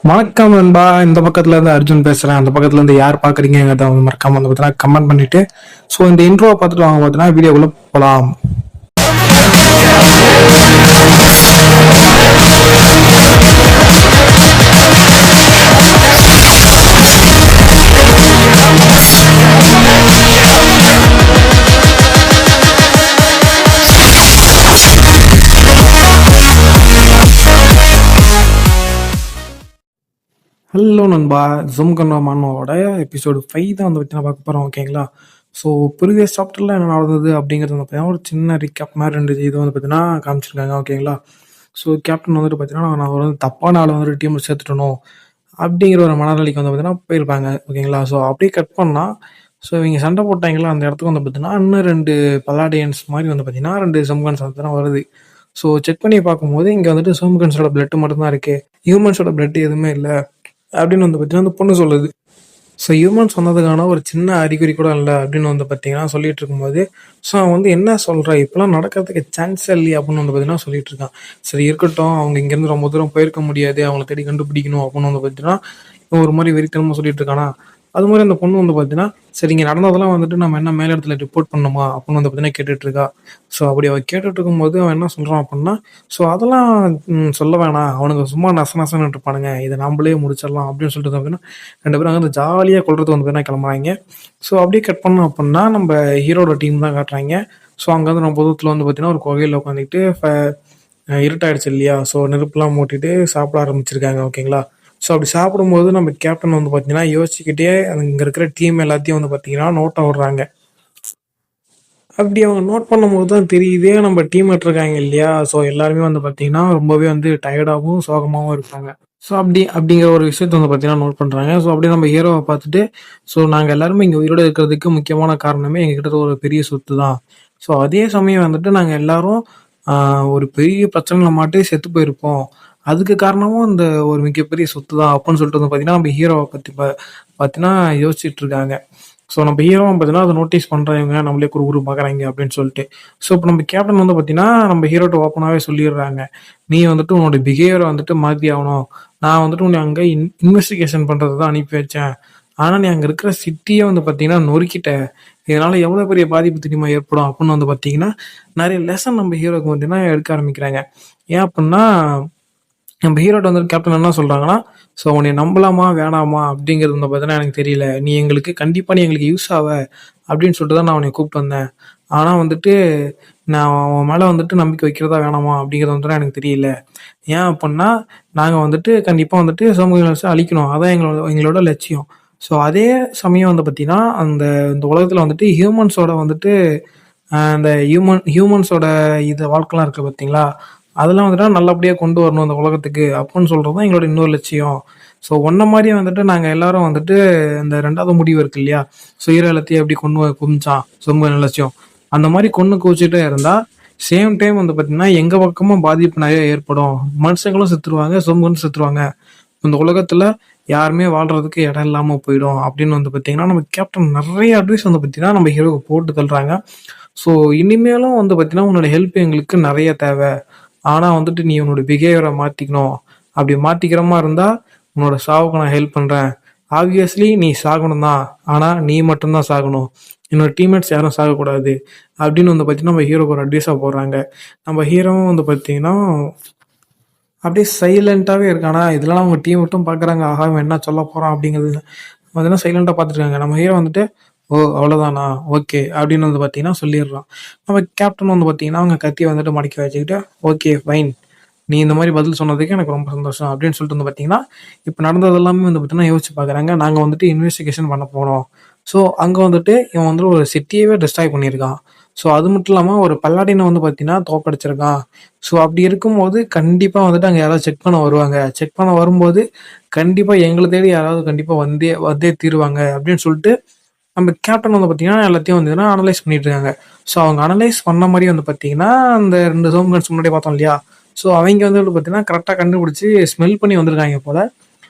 வணக்கம் நண்பா. இந்த பக்கத்துல இருந்து அர்ஜுன் பேசுறேன். அந்த பக்கத்துல இருந்து யார் பாக்குறீங்கிறத வந்து மறக்காம வந்து பார்த்தீங்கன்னா கமெண்ட் பண்ணிட்டு இந்த இன்ட்ரோவை பார்த்துட்டு வாங்க பார்த்தீங்கன்னா வீடியோக்குள்ள போலாம். ஹலோ நண்பா, ஜூம் கண்ணோட எபிசோடு 5 தான் வந்து பார்த்தீங்கன்னா பார்க்க போகிறோம். ஓகேங்களா? ப்ரீவியஸ் சாப்டரில் என்ன நடந்தது அப்படிங்கிறது வந்து பார்த்தீங்கன்னா ஒரு சின்ன ரீகேப் மாதிரி 2 இது வந்து பார்த்தீங்கன்னா காமிச்சிருக்காங்க. ஓகேங்களா? கேப்டன் வந்துட்டு பார்த்தீங்கன்னா நான் ஒரு தப்பான ஆளை வந்துட்டு டீமில் சேர்த்துட்டணும் அப்படிங்கிற ஒரு மனநிலைக்கு வந்து பார்த்தீங்கன்னா போயிருப்பாங்க. ஓகேங்களா? அப்படியே கட் பண்ணால் இவங்க சண்டை போட்டாங்களா அந்த இடத்துக்கு வந்து பார்த்தீங்கன்னா இன்னும் 2 பலாடியன்ஸ் மாதிரி வந்து பார்த்தீங்கன்னா 2 சம்கன்ஸ் வந்து பார்த்தீங்கன்னா வருது. செக் பண்ணி பார்க்கும்போது இங்கே வந்துட்டு சோம்கன்ஸோட பிளட் மட்டும்தான் இருக்கு, ஹியூமன்ஸோட பிளட் எதுவுமே இல்லை அப்படின்னு வந்து பார்த்தீங்கன்னா அந்த பொண்ணு சொல்லுது. ஹியூமன்ஸ் வந்ததுக்கான ஒரு சின்ன அறிகுறி கூட இல்லை அப்படின்னு வந்து பார்த்தீங்கன்னா சொல்லிட்டு இருக்கும்போது அவன் வந்து என்ன சொல்கிறா, இப்பெல்லாம் நடக்கிறதுக்கு சான்ஸ் இல்லையே அப்படின்னு வந்து பார்த்தீங்கன்னா சொல்லிட்டு இருக்கான். சரி இருக்கட்டும், அவங்க இங்கேருந்து ரொம்ப தூரம் போயிருக்க முடியாது, அவங்கள தேடி கண்டுபிடிக்கணும் அப்படின்னு வந்து பார்த்தீங்கன்னா இவன் ஒரு மாதிரி வெறித்தனமாக சொல்லிட்டு இருக்கானா. அது மாதிரி அந்த பொண்ணு வந்து பார்த்தீங்கன்னா சரி இங்கே நடந்ததெல்லாம் வந்துட்டு நம்ம என்ன மேல இடத்துல ரிப்போர்ட் பண்ணணுமா அப்படின்னு வந்து பார்த்தீங்கன்னா கேட்டுட்டு இருக்கா. அப்படி அவள் கேட்டுட்டு இருக்கும்போது அவன் என்ன சொல்கிறான் அப்படின்னா அதெல்லாம் சொல்ல வேணாம், அவனுக்கு சும்மா நசனன்னு இருப்பானுங்க, இதை நம்மளே முடிச்சிடலாம் அப்படின்னு சொல்லிட்டு அப்படின்னா 2 பேரும் அங்கே ஜாலியாக கொள்றது வந்து பார்த்தீங்கன்னா கிளம்புறாங்க. அப்படியே கட் பண்ணோம் அப்படின்னா நம்ம ஹீரோட டீம் தான் காட்டுறாங்க. அங்கே வந்து நம்ம புதத்தில் வந்து பார்த்தீங்கன்னா ஒரு கோகையில் உட்காந்துக்கிட்டு இருட்டாயிடுச்சு இல்லையா, நெருப்புலாம் மூட்டிட்டு சாப்பிட ஆரம்பிச்சிருக்காங்க. ஓகேங்களா? அப்படி சாப்பிடும்போது நம்ம கேப்டன் வந்து பார்த்தீங்கன்னா யோசிச்சுக்கிட்டே அங்கே இருக்கிற டீம் எல்லாத்தையும் வந்து பார்த்தீங்கன்னா நோட்டை விடுறாங்க. அப்படி அவங்க நோட் பண்ணும்போது தான் தெரியுதே நம்ம டீம்மேட் இருக்காங்க இல்லையா, எல்லாருமே வந்து பார்த்தீங்கன்னா ரொம்பவே வந்து டயர்டாகவும் சோகமாகவும் இருக்காங்க. அப்படிங்கிற ஒரு விஷயத்த வந்து பார்த்தீங்கன்னா நோட் பண்ணுறாங்க. அப்படியே நம்ம ஹீரோவை பார்த்துட்டு நாங்கள் எல்லாருமே இங்கே உயிரோடு இருக்கிறதுக்கு முக்கியமான காரணமே எங்ககிட்ட ஒரு பெரிய சொத்து தான். அதே சமயம் வந்துட்டு நாங்கள் எல்லாரும் ஒரு பெரிய பிரச்சனையில் மாட்டி செத்து போயிருப்போம், அதுக்கு காரணமும் இந்த ஒரு மிகப்பெரிய சொத்து தான் அப்படின்னு சொல்லிட்டு வந்து பார்த்தீங்கன்னா நம்ம ஹீரோவை பற்றி பார்த்தீங்கன்னா யோசிச்சுட்டு இருக்காங்க. நம்ம ஹீரோவும் பார்த்தீங்கன்னா அதை நோட்டீஸ் பண்ணுறவங்க நம்மளே குறு பார்க்குறாங்க அப்படின்னு சொல்லிட்டு இப்போ நம்ம கேப்டன் வந்து பார்த்தீங்கன்னா நம்ம ஹீரோட்ட ஓப்பனாகவே சொல்லிடுறாங்க, நீ வந்துட்டு உன்னோட பிஹேவியரை வந்துட்டு மாற்றி ஆகணும், நான் வந்துட்டு உன்னை அங்கே இன்வெஸ்டிகேஷன் பண்ணுறது தான் அனுப்பி வச்சேன், ஆனால் நீ அங்கே இருக்கிற சிட்டியே வந்து பார்த்தீங்கன்னா நொறுக்கிட்ட, இதனால் எவ்வளோ பெரிய பாதிப்பு தெரியுமா ஏற்படும் அப்படின்னு வந்து பார்த்தீங்கன்னா நிறைய லெசன் நம்ம ஹீரோக்கு பார்த்தீங்கன்னா எடுக்க ஆரம்பிக்கிறாங்க. ஏன் அப்படின்னா நம்ம ஹீரோட்ட வந்து கேப்டன் என்ன சொல்கிறாங்கன்னா உன்னை நம்பலாமா வேணாமா அப்படிங்கிறது வந்து பார்த்தீங்கன்னா எனக்கு தெரியல, நீ எங்களுக்கு கண்டிப்பாக நீ எங்களுக்கு யூஸ் ஆவ அப்படின்னு சொல்லிட்டு தான் நான் உன்னை கூப்பிட்டு வந்தேன், ஆனால் வந்துட்டு நான் உன் மேலே வந்துட்டு நம்பிக்கை வைக்கிறதா வேணாமா அப்படிங்கிறது வந்துட்டு எனக்கு தெரியல. ஏன் அப்படின்னா நாங்கள் வந்துட்டு கண்டிப்பாக வந்துட்டு சமூக அழிக்கணும், அதான் எங்களோட லட்சியம். அதே சமயம் வந்து பார்த்தீங்கன்னா இந்த உலகத்தில் வந்துட்டு ஹியூமன்ஸோட வந்துட்டு அந்த ஹியூமன்ஸோட இது வாழ்க்கைலாம் இருக்குது பார்த்தீங்களா, அதெல்லாம் வந்துட்டு நல்லபடியாக கொண்டு வரணும் அந்த உலகத்துக்கு அப்படின்னு சொல்கிறது தான் எங்களோட இன்னொரு லட்சியம். ஒன்றை மாதிரியே வந்துட்டு நாங்கள் எல்லாரும் வந்துட்டு இந்த 2வது முடிவு இருக்கு இல்லையா, சுயரலத்தையும் எப்படி குமிச்சான் சொம்ப லட்சியம், அந்த மாதிரி கொண்டு குவிச்சுட்டே இருந்தால் சேம் டைம் வந்து பார்த்தீங்கன்னா எங்கள் பக்கமும் பாதிப்பு நிறைய ஏற்படும், மனுஷங்களும் செத்துருவாங்க, சொம்புன்னு செத்துருவாங்க, இந்த உலகத்தில் யாருமே வாழ்றதுக்கு இடம் இல்லாமல் போயிடும் அப்படின்னு வந்து பார்த்தீங்கன்னா நம்ம கேப்டன் நிறைய அட்வைஸ் வந்து பார்த்தீங்கன்னா நம்ம ஹீரோக்கு போட்டு தள்ளுறாங்க. இனிமேலும் வந்து பார்த்தீங்கன்னா உன்னோட ஹெல்ப் எங்களுக்கு நிறைய தேவை, ஆனால் வந்துட்டு நீ உன்னோட பிஹேவியரை மாற்றிக்கணும், அப்படி மாற்றிக்கிற மாதிரி இருந்தால் உன்னோட சாவுக்கு நான் ஹெல்ப் பண்ணுறேன், ஆப்வியஸ்லி நீ சாகணும் தான், ஆனால் நீ மட்டும்தான் சாகணும், என்னோட டீம்மேட்ஸ் யாரும் சாகக்கூடாது அப்படின்னு வந்து பார்த்தீங்கன்னா நம்ம ஹீரோக்கு ஒரு அட்வைஸாக போடுறாங்க. நம்ம ஹீரோவும் வந்து பார்த்தீங்கன்னா அப்படியே சைலண்ட்டாகவே இருக்கானா, இதெல்லாம் அவங்க டீம் மட்டும் பார்க்குறாங்க, ஆஹா இவன் என்ன சொல்ல போகிறான் அப்படிங்கிறது பார்த்தீங்கன்னா சைலண்ட்டாக பார்த்துருக்காங்க. நம்ம ஹீரோ வந்துட்டு ஓ அவ்வளோதானா ஓகே அப்படின்னு வந்து பார்த்தீங்கன்னா சொல்லிடுறான். நம்ம கேப்டன் வந்து பார்த்தீங்கன்னா அவங்க கத்தியை வந்துட்டு மடக்கி வச்சுக்கிட்டு ஓகே ஃபைன், நீ இந்த மாதிரி பதில் சொன்னதுக்கு எனக்கு ரொம்ப சந்தோஷம் அப்படின்னு சொல்லிட்டு வந்து பார்த்தீங்கன்னா இப்போ நடந்தது எல்லாமே வந்து பார்த்தீங்கன்னா யோசிச்சு பார்க்குறாங்க. நாங்கள் வந்துட்டு இன்வெஸ்டிகேஷன் பண்ண போகிறோம். அங்கே வந்துட்டு இவன் வந்துட்டு ஒரு சிட்டியவே டிஸ்ட்ராய் பண்ணியிருக்கான். அது மட்டும் இல்லாமல் ஒரு பல்லாடினை வந்து பார்த்தீங்கன்னா தோக்கடிச்சிருக்கான். அப்படி இருக்கும்போது கண்டிப்பாக வந்துட்டு அங்கே யாராவது செக் பண்ண வருவாங்க, செக் பண்ண வரும்போது கண்டிப்பாக எங்களை தேடி யாராவது கண்டிப்பாக வந்தே வந்தே தீருவாங்க அப்படின்னு சொல்லிட்டு நம்ம கேப்டன் வந்து பார்த்தீங்கன்னா எல்லாத்தையும் வந்து அனலைஸ் பண்ணிட்டு இருக்காங்க. அவங்க அனலைஸ் பண்ண மாதிரி வந்து பார்த்தீங்கன்னா அந்த 2 ஹோம்கன்ஸ் முன்னாடி பார்த்தோம் இல்லையா, அவங்க வந்து பார்த்தீங்கன்னா கரெக்டாக கண்டுபிடிச்சி ஸ்மெல் பண்ணி வந்திருக்காங்க போல.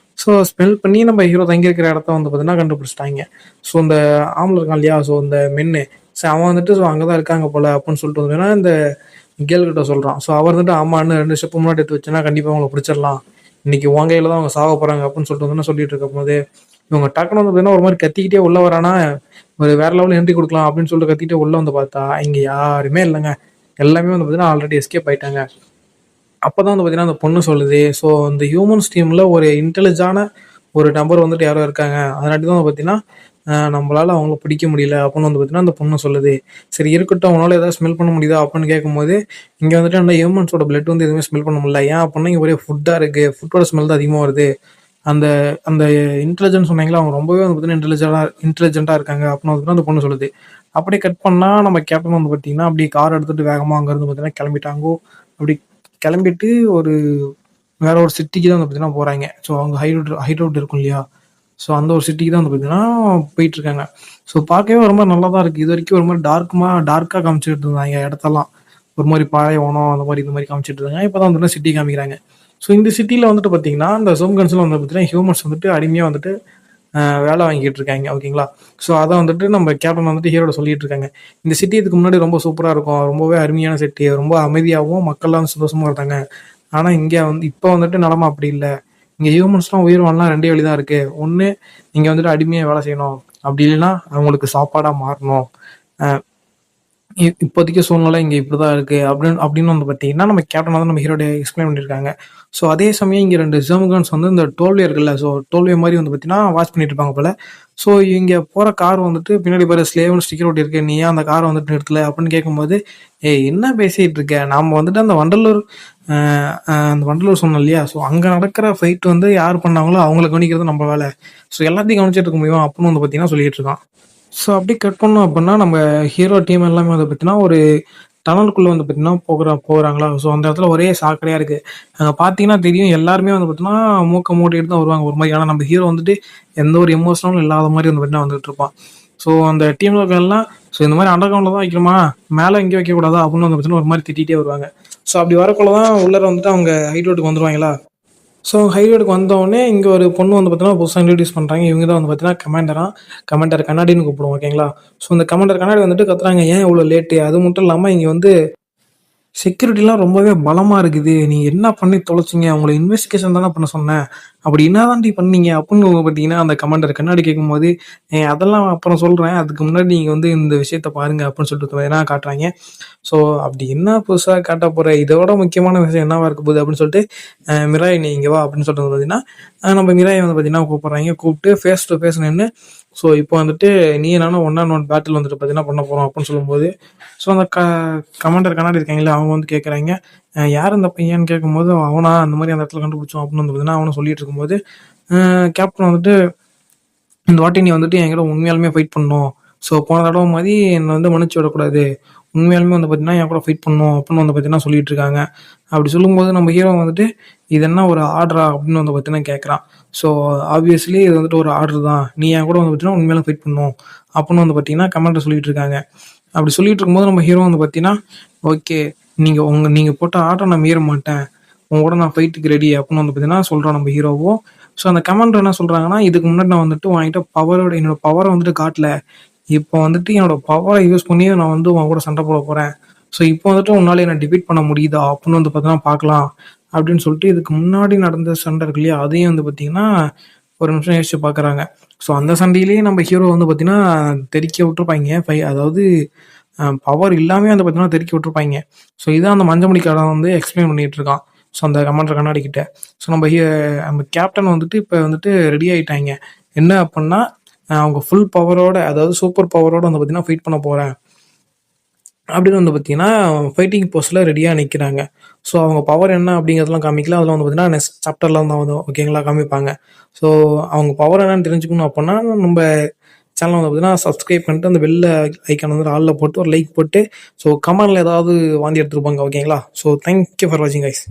ஸ்மெல் பண்ணி நம்ம ஹீரோ தங்கியிருக்கிற இடத்த வந்து பார்த்தீங்கன்னா கண்டுபிடிச்சிட்டாங்க. இந்த ஆம்பளை இருக்கான் இல்லையா, இந்த மென்னு அவன் வந்துட்டு அங்கே தான் இருக்காங்க போல அப்படின்னு சொல்லிட்டு வந்தீங்கன்னா இந்த கேர்ள்கிட்ட சொல்கிறான். அவர் வந்துட்டு ஆமான்னு 2 ஸ்டெப் முன்னாடி எடுத்து வச்சுன்னா கண்டிப்பாக அவங்களை பிடிச்சிடலாம், இன்னைக்கு உன் கையில தான் அவங்க சாக போறாங்க அப்படின்னு சொல்லிட்டு வந்து சொல்லிட்டு இருக்கும் போது இவங்க டக்குனு வந்து பார்த்தீங்கன்னா ஒரு மாதிரி கத்திக்கிட்டே உள்ள வரானா, ஒரு வேற லெவலில் என்ட்ரி கொடுக்கலாம் அப்படின்னு சொல்லிட்டு கத்திக்கிட்டே உள்ள வந்து பார்த்தா இங்க யாருமே இல்லைங்க. எல்லாமே வந்து பார்த்தீங்கன்னா ஆல்ரெடி எஸ்கேப் ஆயிட்டாங்க. அப்பதான் வந்து பார்த்தீங்கன்னா, அந்த பொண்ணு சொல்லுது. ஸோ அந்த ஹியூமன்ஸ் டீம்ல ஒரு இன்டெலிஜான ஒரு நபர் வந்துட்டு யாரோ இருக்காங்க. அதனாட்டி தான் வந்து பார்த்தீங்கன்னா, நம்மளால அவங்கள பிடிக்க முடியல அப்படின்னு வந்து பார்த்தீங்கன்னா, அந்த பொண்ணு சொல்லுது. சரி இருக்கட்டும், உன்னால ஏதாவது ஸ்மெல் பண்ண முடியுதா அப்படின்னு கேட்கும்போது, இங்க வந்துட்டு அந்த ஹியூமன்ஸோட பிளட் வந்து எதுவுமே ஸ்மெல் பண்ண முடியல. ஏன் அப்படின்னா, இங்க ஒரே ஃபுட்டா இருக்கு. ஃபுட்டோட ஸ்மெல் தான் அதிகமா வருது. அந்த அந்த இன்டெலிஜென்ஸ் சொன்னீங்களா, அவங்க ரொம்பவே வந்து பார்த்தீங்கன்னா, இன்டெலிஜென்ட்டா இருக்காங்க அப்படின்னு வந்து அந்த பொண்ணு சொல்லுது. அப்படியே கட் பண்ணா நம்ம கேப்டன் வந்து பார்த்தீங்கன்னா, அப்படியே கார் எடுத்துட்டு வேகமா அங்கருந்து பார்த்தீங்கன்னா கிளம்பிட்டாங்கோ. அப்படி கிளம்பிட்டு ஒரு வேற ஒரு சிட்டிக்கு தான் வந்து பார்த்தீங்கன்னா போறாய்ங்க. ஸோ அவங்க ஹைட் அவுட் இருக்கும் இல்லையா? ஸோ அந்த ஒரு சிட்டிக்கு தான் வந்து பார்த்தீங்கன்னா போயிட்டுருக்காங்க. ஸோ பார்க்கவே ஒரு மாரி நல்லா தான் இருக்கு. இதுவரைக்கும் ஒரு மாரி டார்க்கா காமிச்சுட்டு இருந்தாய்ங்க இடத்தெல்லாம். ஒரு மாரி பாலைவனம் அந்த மாரி இந்த மாரி காமிச்சுட்டு இருந்தாங்க. இப்ப தான் வந்து சிட்டி காமிக்கிறாங்க. ஸோ இந்த சிட்டில வந்துட்டு பார்த்தீங்கன்னா, இந்த சோம்கன்ஸ்ல வந்து பார்த்தீங்கன்னா, ஹியூமன்ஸ் வந்துட்டு அடிமையா வந்துட்டு வேலை வாங்கிட்டு இருக்காங்க. ஓகேங்களா? ஸோ அத வந்துட்டு நம்ம கேப்டன் வந்துட்டு ஹீரோட்ட சொல்லிட்டு இருக்காங்க. இந்த சிட்டி இதுக்கு முன்னாடி ரொம்ப சூப்பரா இருக்கும். ரொம்பவே அருமையான சிட்டி. ரொம்ப அமைதியாவும் மக்கள்லாம் சந்தோஷமா இருந்தாங்க. ஆனா இங்க வந்து இப்ப வந்துட்டு நிலைமை அப்படி இல்ல. இங்க ஹியூமன்ஸ்லாம் உயிர் வாழலாம் 2 வழி தான் இருக்கு. ஒண்ணு நீங்க வந்துட்டு அடிமையா வேலை செய்யணும். அப்படி இல்லைன்னா அவங்களுக்கு சாப்பாடா மாறணும். அ இப்போதைக்கு சூழ்நிலை இங்க இப்படிதான் இருக்கு அப்படின்னு வந்து பார்த்தீங்கன்னா, நம்ம கேப்டன் வந்து நம்ம ஹீரோட்ட எக்ஸ்பிளைன் பண்ணியிருக்காங்க. ஸோ அதே சமயம் இங்க 2 ஜெர்மன்ஸ் வந்து இந்த டோல்வே இருக்குல்ல, ஸோ டோல்வே மாரி வந்து பார்த்தீங்கன்னா, வாட்ச் பண்ணிட்டு இருப்பாங்க போல. ஸோ இங்க போற கார் வந்துட்டு பின்னாடி பாரு ஸ்லேவ்ன்னு ஸ்டிக்கர் ஒட்டியிருக்கு. நீ ஏன் அந்த கார வந்துட்டு நிறுத்தல? அப்படின்னு கேட்கும்போது, "ஏய் என்ன பேசிட்டு இருக்க? நாம வந்துட்டு அந்த வண்டலூர் அ அ அந்த வண்டலூர் சொன்னோம் இல்லையா? ஸோ அங்க நடக்கிற ஃபைட் வந்து யார் பண்ணாங்களோ அவங்கள கவனிக்கிறது நம்ம வேலை. ஸோ எல்லாத்தையும் கவனிச்சுட்டு இருக்க முடியுமா?" அப்படின்னு வந்து பார்த்தீங்கன்னா சொல்லிட்டு இருக்கான். ஸோ அப்படியே கட் பண்ணோம் அப்படின்னா, நம்ம ஹீரோ டீம் எல்லாமே வந்து பார்த்தீங்கன்னா, ஒரு டனலுக்குள்ள வந்து பார்த்தீங்கன்னா போறாங்களா, ஸோ அந்த இடத்துல ஒரே சாக்கடையா இருக்கு. அங்க பார்த்தீங்கன்னா தெரியும் எல்லாருமே வந்து பார்த்தீங்கன்னா, மூக்க மூடிட்டு தான் வருவாங்க ஒரு மாரி. ஆனா நம்ம ஹீரோ வந்துட்டு எந்த ஒரு எமோஷனலும் இல்லாத மாரி வந்து பார்த்தீங்கன்னா வந்துட்டு இருப்பான். ஸோ அந்த டீம்ல இருக்கவங்கலாம், ஸோ இந்த மாரி அண்டர் கிரவுண்ட்ல தான் வைக்கணுமா? மேல எங்கேயும் வைக்கக்கூடாதா? அப்படின்னு வந்து பார்த்தீங்கன்னா ஒரு மாரி திட்டிட்டே வருவாங்க. ஸோ அப்படி வரக்குள்ள தான் உள்ளார வந்துட்டு அவங்க ஹைட் ரோட்டுக்கு வந்துருவாங்களா. ஸோ ஹைவேடுக்கு வந்தோடனே இங்கே ஒரு பொண்ணு வந்து பார்த்தீங்கன்னா புதுசாக இன்ட்ரடியூஸ் பண்ணுறாங்க. இவங்க தான் வந்து பார்த்தீங்கன்னா கமாண்டர் கண்ணாடின்னு கூப்பிடுவோம். ஓகேங்களா? ஸோ இந்த கமாண்டர் கண்ணாடி வந்துட்டு கத்துறாங்க, ஏன் இவ்வளோ லேட்டு? அது மட்டும் இல்லாமல் இங்கே வந்து செக்யூரிட்டிலாம் ரொம்பவே பலமா இருக்குது. நீங்க என்ன பண்ணி தொலைச்சீங்க? உங்கள இன்வெஸ்டிகேஷன் தானே பண்ண சொன்னேன். அப்படி என்னதான்டி பண்ணீங்க? அப்படின்னு பார்த்தீங்கன்னா, அந்த கமாண்டர் கண்ணாடி கேட்கும்போது, அதெல்லாம் அப்புறம் சொல்றேன். அதுக்கு முன்னாடி நீங்க வந்து இந்த விஷயத்த பாருங்க அப்படின்னு சொல்லிட்டு பார்த்தீங்கன்னா காட்டுறாய்ங்க. ஸோ அப்படி என்ன புதுசா காட்ட போற? இதோட முக்கியமான விஷயம் என்னவா இருக்க போகுது? அப்படின்னு சொல்லிட்டு, மிராய் நீ இங்க வா அப்படின்னு சொல்லிட்டு வந்து பார்த்தீங்கன்னா, நம்ம மிராய வந்து பார்த்தீங்கன்னா கூப்பிடுறாய்ங்க. கூப்பிட்டு ஃபேஸ் டு ஃபேஸ் நின்னு, ஸோ இப்போ வந்துட்டு நீ நானும் ஒன் ஆன் ஒன் பேட்டில் வந்துட்டு பார்த்தீங்கன்னா பண்ண போறோம் அப்படின்னு சொல்லும்போது, ஸோ அந்த கமாண்டர் கண்ணாடி இருக்காங்கல்ல, அவங்க வந்து கேட்குறாய்ங்க, யார் இந்த பையன்னு கேட்கும்போது, அவனா அந்த மாரி அந்த இடத்துல கண்டுபிடிச்சோம் அப்படின்னு வந்து பார்த்தீங்கன்னா, அவனும் சொல்லிட்டு இருக்கும்போது, கேப்டன் வந்துட்டு இந்த வாட்டி நீ வந்துட்டு என்கிட்ட உண்மையாலுமே ஃபைட் பண்ணணும். ஸோ போன தடவ மாரி என்ன வந்து மன்னிச்சு விடக்கூடாது. உண்மையாலுமே வந்து பார்த்தீங்கன்னா, என் கூட ஃபைட் பண்ணணும் அப்படின்னு வந்து பார்த்தீங்கன்னா சொல்லிட்டு இருக்காங்க. அப்படி சொல்லும்போது நம்ம ஹீரோ வந்துட்டு, இது என்ன ஒரு ஆர்டரா? அப்படின்னு வந்து பார்த்தீங்கன்னா கேட்குறான். ஸோ ஆப்வியஸ்லி இது வந்துட்டு ஒரு ஆர்டர் தான். நீ என் கூட வந்து பார்த்தீங்கன்னா உண்மையாலும் ஃபைட் பண்ணணும். அப்படின்னு வந்து பார்த்தீங்கன்னா கமாண்டர் சொல்லிட்டு இருக்காங்க. அப்படி சொல்லிட்டு இருக்கும்போது நம்ம ஹீரோ வந்து பார்த்தீங்கன்னா, ஓகே நீங்க போட்ட ஆர்டர நான் மீற மாட்டேன். உங்க கூட நான் ஃபைட்டுக்கு ரெடி அப்படின்னு வந்து பார்த்தீங்கன்னா சொல்றான் நம்ம ஹீரோவும். ஸோ அந்த கமாண்டர் என்ன சொல்றாங்கன்னா, இதுக்கு முன்னாடி நான் வந்துட்டு உன்கிட்ட என்னோட பவர வந்துட்டு காட்டல. இப்போ வந்துட்டு என்னோட பவர யூஸ் பண்ணி நான் வந்து உன் கூட சண்டை போட போறேன். ஸோ இப்போ வந்துட்டு உன்னால என்ன டிஃபீட் பண்ண முடியுதா? அப்படின்னு வந்து பார்த்தீங்கன்னா பார்க்கலாம். அப்படின்னு சொல்லிட்டு இதுக்கு முன்னாடி நடந்த சண்டை இருக்கு இல்லையா? அதையும் வந்து பார்த்தீங்கன்னா, ஒரு நிமிஷம் யோசிச்சு பார்க்குறாங்க. ஸோ அந்த சண்டையிலேயே நம்ம ஹீரோ வந்து பார்த்தீங்கன்னா, தெறிக்க விட்டுருப்பாய்ங்க. அதாவது பவர் இல்லாமயே வந்து பார்த்தீங்கன்னா தெறிக்க விட்டுருப்பாய்ங்க. ஸோ இதான் அந்த மஞ்சமுடிக்காரன் வந்து எக்ஸ்பிளைன் பண்ணிட்டு இருக்கான். ஸோ அந்த கமாண்டர் கண்ணாடி கிட்ட. ஸோ நம்ம கேப்டன் வந்துட்டு இப்ப வந்துட்டு ரெடி ஆயிட்டாய்ங்க. என்ன அப்புட்ன்னா, அவங்க ஃபுல் பவரோட அதாவது சூப்பர் பவரோட வந்து பார்த்தீங்கன்னா ஃபைட் பண்ண போறேன். அப்படின்னு வந்து பார்த்தீங்கன்னா, ஃபைட்டிங் போஸ்ல ரெடியா நிக்கிறாங்க. ஸோ அவங்க பவர் என்ன அப்படிங்கிறதெல்லாம் காமிக்கல. அதெல்லாம் வந்து பார்த்தீங்கன்னா, நெக்ஸ்ட் சாப்டர்ல தான் வந்து ஓகேங்களா காமிப்பாங்க. ஸோ அவங்க பவர் என்னன்னு தெரிஞ்சுக்கணும் அப்பன்னா, நம்ப சேனல வந்து பார்த்தீங்கன்னா, சப்ஸ்கிரைப் பண்ணிட்டு அந்த பெல் ஐகான் வந்து ஆல்ல போட்டு ஒரு லைக் போட்டு, ஸோ கமெண்ட்ல ஏதாவது வாந்தி எடுத்துருப்பாங்க ஓகேங்களா? ஸோ தேங்க் யூ ஃபார் வாட்சிங் கைஸ்.